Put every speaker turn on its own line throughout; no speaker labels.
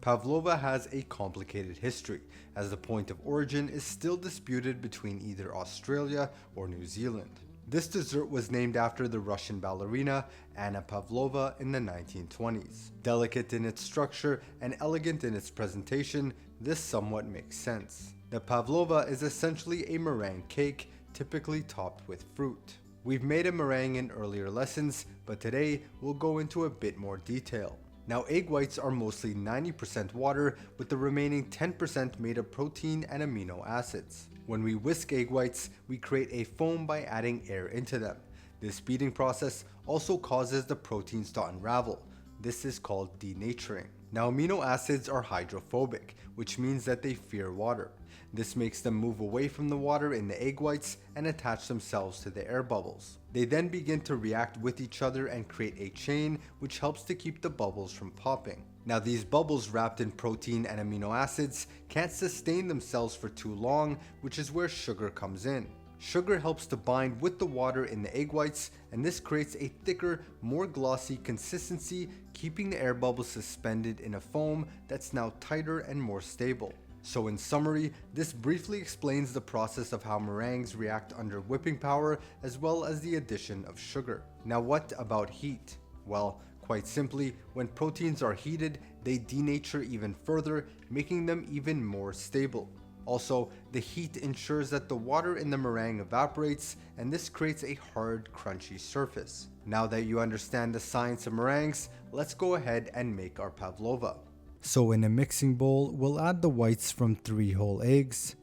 Pavlova has a complicated history, as the point of origin is still disputed between either Australia or New Zealand. This dessert was named after the Russian ballerina Anna Pavlova in the 1920s. Delicate in its structure and elegant in its presentation, this somewhat makes sense. The Pavlova is essentially a meringue cake, typically topped with fruit. We've made a meringue in earlier lessons, but today we'll go into a bit more detail. Now, egg whites are mostly 90% water, with the remaining 10% made of protein and amino acids. When we whisk egg whites, we create a foam by adding air into them. This beating process also causes the proteins to unravel. This is called denaturing. Now, amino acids are hydrophobic, which means that they fear water. This makes them move away from the water in the egg whites and attach themselves to the air bubbles. They then begin to react with each other and create a chain, which helps to keep the bubbles from popping. Now, these bubbles wrapped in protein and amino acids can't sustain themselves for too long, which is where sugar comes in. Sugar helps to bind with the water in the egg whites, and this creates a thicker, more glossy consistency, keeping the air bubbles suspended in a foam that's now tighter and more stable. So in summary, this briefly explains the process of how meringues react under whipping power, as well as the addition of sugar. Now, what about heat? Well, quite simply, when proteins are heated, they denature even further, making them even more stable. Also, the heat ensures that the water in the meringue evaporates, and this creates a hard, crunchy surface. Now that you understand the science of meringues, let's go ahead and make our pavlova. So in a mixing bowl, we'll add the whites from 3 whole eggs.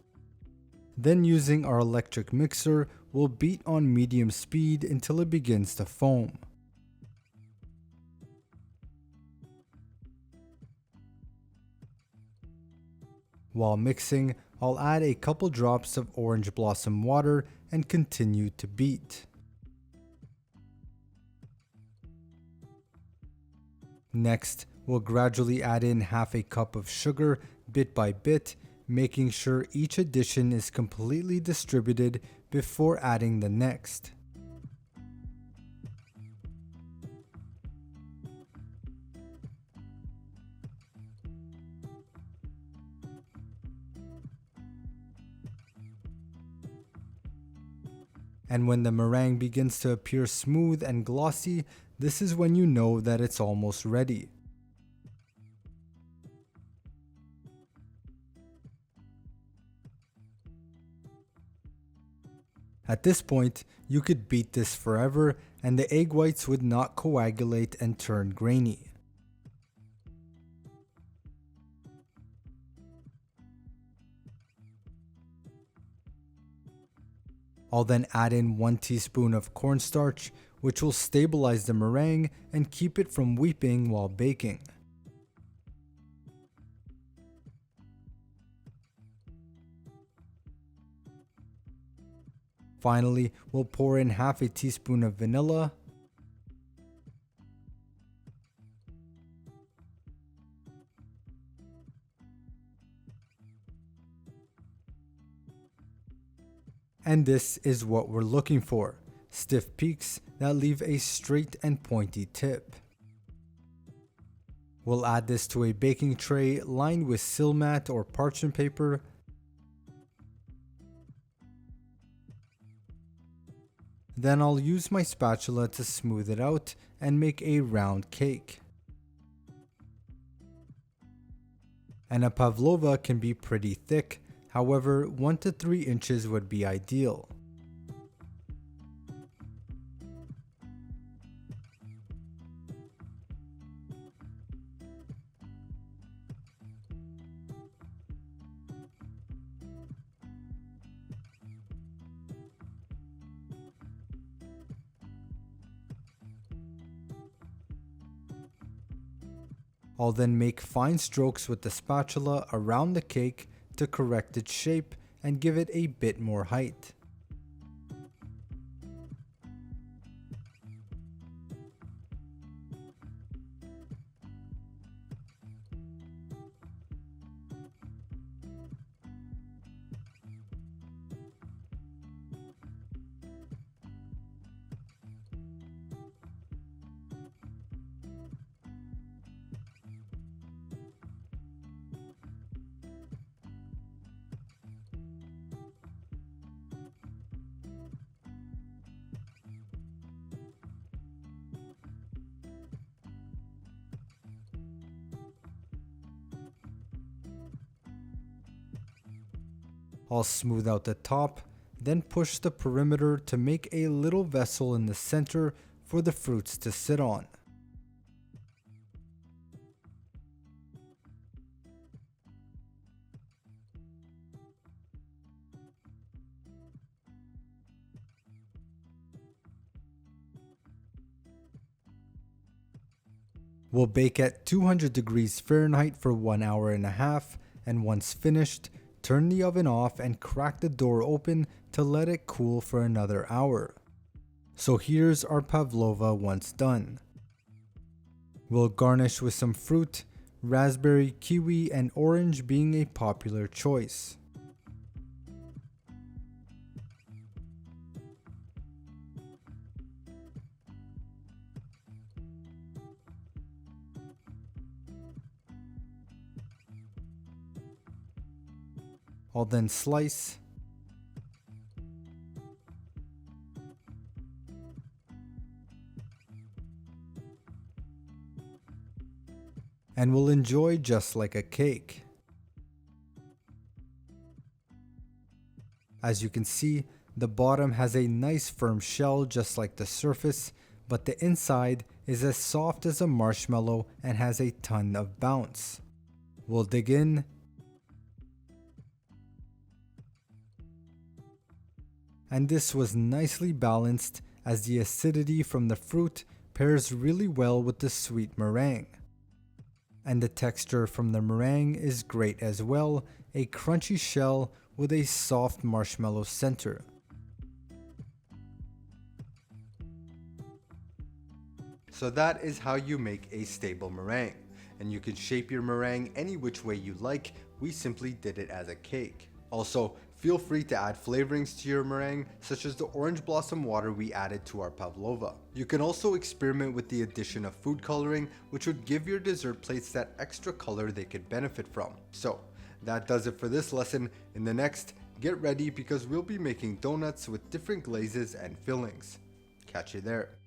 Then using our electric mixer, we'll beat on medium speed until it begins to foam. While mixing, I'll add a couple drops of orange blossom water and continue to beat. Next, we'll gradually add in half a cup of sugar bit by bit, making sure each addition is completely distributed before adding the next. And when the meringue begins to appear smooth and glossy, this is when you know that it's almost ready. At this point, you could beat this forever and the egg whites would not coagulate and turn grainy. I'll then add in 1 teaspoon of cornstarch, which will stabilize the meringue and keep it from weeping while baking. Finally, we'll pour in half a teaspoon of vanilla, and this is what we're looking for: stiff peaks that leave a straight and pointy tip. We'll add this to a baking tray lined with seal mat or parchment paper. Then I'll use my spatula to smooth it out and make a round cake. And a pavlova can be pretty thick, however 1 to 3 inches would be ideal. I'll then make fine strokes with the spatula around the cake to correct its shape and give it a bit more height. I'll smooth out the top, then push the perimeter to make a little vessel in the center for the fruits to sit on. We'll bake at 200 degrees Fahrenheit for 1.5 hours, and once finished, turn the oven off and crack the door open to let it cool for another hour. So here's our pavlova once done. We'll garnish with some fruit, raspberry, kiwi, and orange being a popular choice. I'll then slice and we'll enjoy just like a cake. As you can see, the bottom has a nice firm shell just like the surface, but the inside is as soft as a marshmallow and has a ton of bounce. We'll dig in and this was nicely balanced as the acidity from the fruit pairs really well with the sweet meringue. And the texture from the meringue is great as well, a crunchy shell with a soft marshmallow center. So that is how you make a stable meringue, and you can shape your meringue any which way you like. We simply did it as a cake. Also, feel free to add flavorings to your meringue, such as the orange blossom water we added to our pavlova. You can also experiment with the addition of food coloring, which would give your dessert plates that extra color they could benefit from. So that does it for this lesson. In the next, get ready because we'll be making donuts with different glazes and fillings. Catch you there.